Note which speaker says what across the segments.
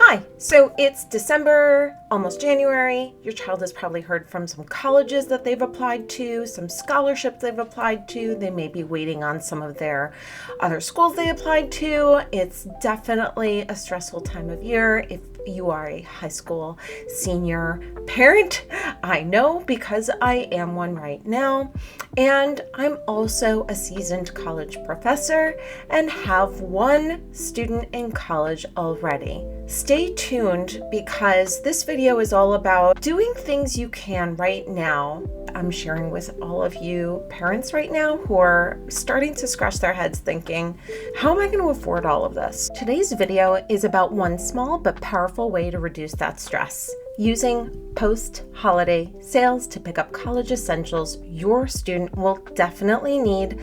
Speaker 1: Hi, so it's December, almost January. Your child has probably heard from some colleges that they've applied to, some scholarships they've applied to. They may be waiting on some of their other schools they applied to. It's definitely a stressful time of year if you are a high school senior parent. I know because I am one right now. And I'm also a seasoned college professor and have one student in college already. Stay tuned because this video is all about doing things you can right now. I'm sharing with all of you parents right now who are starting to scratch their heads thinking, how am I going to afford all of this? Today's video is about one small but powerful way to reduce that stress. Using post-holiday sales to pick up college essentials your student will definitely need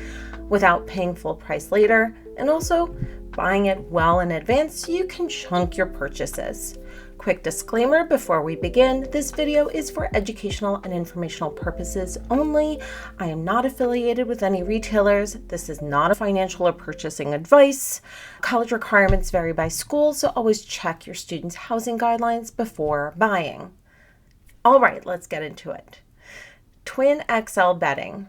Speaker 1: without paying full price later, and also buying it well in advance so you can chunk your purchases. Quick disclaimer before we begin, this video is for educational and informational purposes only. I am not affiliated with any retailers. This is not a financial or purchasing advice. College requirements vary by school, so always check your students' housing guidelines before buying. All right, let's get into it. Twin XL bedding.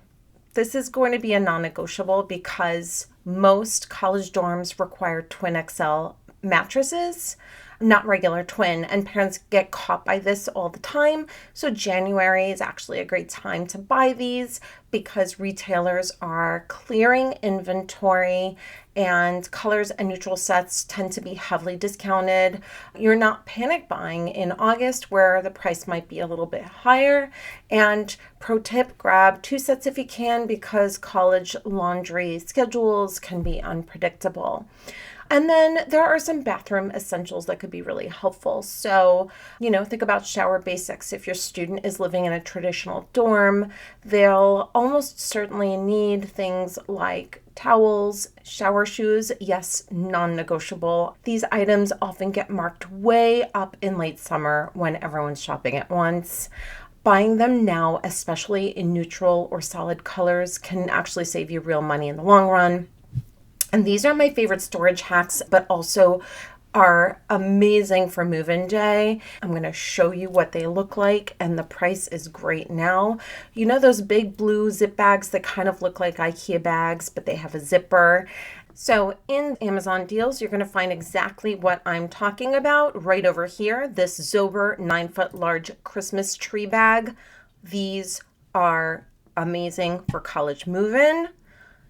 Speaker 1: This is going to be a non-negotiable because most college dorms require Twin XL mattresses, not regular twin, and parents get caught by this all the time. So January is actually a great time to buy these because retailers are clearing inventory and colors and neutral sets tend to be heavily discounted. You're not panic buying in August where the price might be a little bit higher. And pro tip, grab 2 sets if you can because college laundry schedules can be unpredictable. And then there are some bathroom essentials that could be really helpful. So, think about shower basics. If your student is living in a traditional dorm, they'll almost certainly need things like towels, shower shoes, yes, non-negotiable. These items often get marked way up in late summer when everyone's shopping at once. Buying them now, especially in neutral or solid colors, can actually save you real money in the long run. And these are my favorite storage hacks, but also are amazing for move-in day. I'm going to show you what they look like, and the price is great now. You know those big blue zip bags that kind of look like IKEA bags, but they have a zipper? So in Amazon deals, you're going to find exactly what I'm talking about right over here, this Zober 9-foot large Christmas tree bag. These are amazing for college move-in.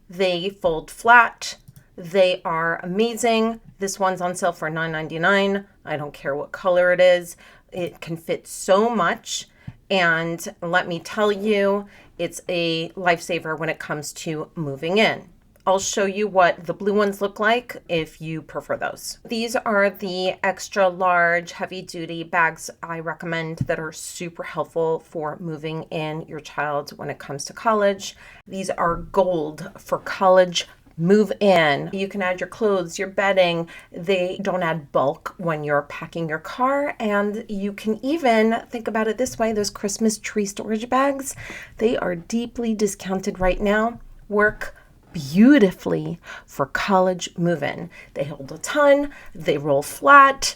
Speaker 1: They fold flat. They are amazing. This one's on sale for $9.99. I don't care what color it is. It can fit so much. And let me tell you, it's a lifesaver when it comes to moving in. I'll show you what the blue ones look like if you prefer those. These are the extra large heavy duty bags I recommend that are super helpful for moving in your child when it comes to college. These are gold for college move in. You can add your clothes, your bedding. They don't add bulk when you're packing your car. And you can even think about it this way, those Christmas tree storage bags, they are deeply discounted right now. Work beautifully for college move-in. They hold a ton, they roll flat,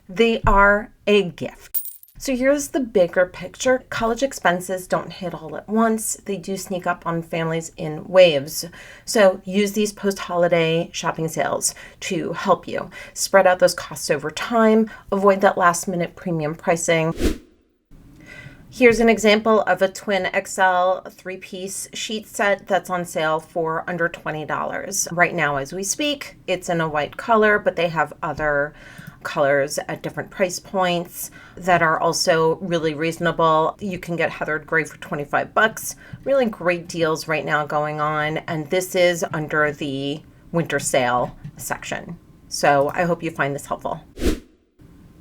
Speaker 1: they are a gift. So here's the bigger picture. College expenses don't hit all at once. They do sneak up on families in waves. So use these post-holiday shopping sales to help you spread out those costs over time, avoid that last-minute premium pricing. Here's an example of a Twin XL 3-piece sheet set that's on sale for under $20. Right now as we speak, it's in a white color, but they have other colors at different price points that are also really reasonable. You can get heathered gray for $25. Really great deals right now going on. And this is under the winter sale section. So I hope you find this helpful.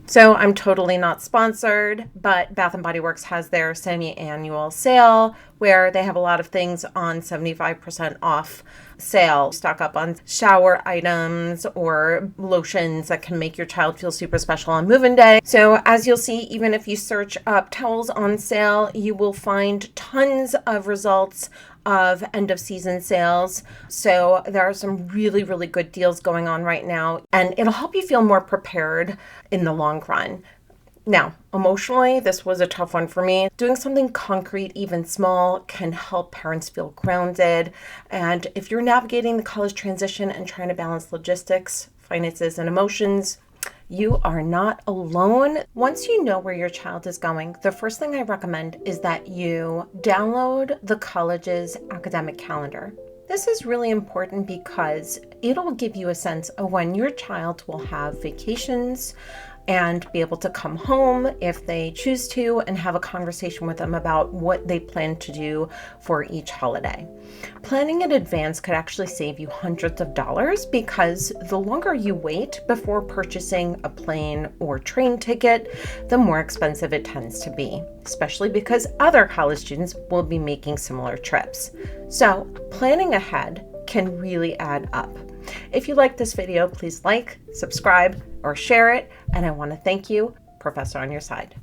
Speaker 1: So I'm totally not sponsored, but Bath & Body Works has their semi-annual sale where they have a lot of things on 75% off sale. Stock up on shower items or lotions that can make your child feel super special on move-in day. So as you'll see, even if you search up towels on sale, you will find tons of results of end of season sales. So there are some really, really good deals going on right now, and it'll help you feel more prepared in the long run. Now, emotionally, this was a tough one for me. Doing something concrete, even small, can help parents feel grounded. And if you're navigating the college transition and trying to balance logistics, finances, and emotions, you are not alone. Once you know where your child is going, the first thing I recommend is that you download the college's academic calendar. This is really important because it'll give you a sense of when your child will have vacations and be able to come home if they choose to and have a conversation with them about what they plan to do for each holiday. Planning in advance could actually save you hundreds of dollars because the longer you wait before purchasing a plane or train ticket, the more expensive it tends to be, especially because other college students will be making similar trips. So planning ahead can really add up. If you like this video, please like, subscribe, or share it. And I want to thank you, Professor on Your Side.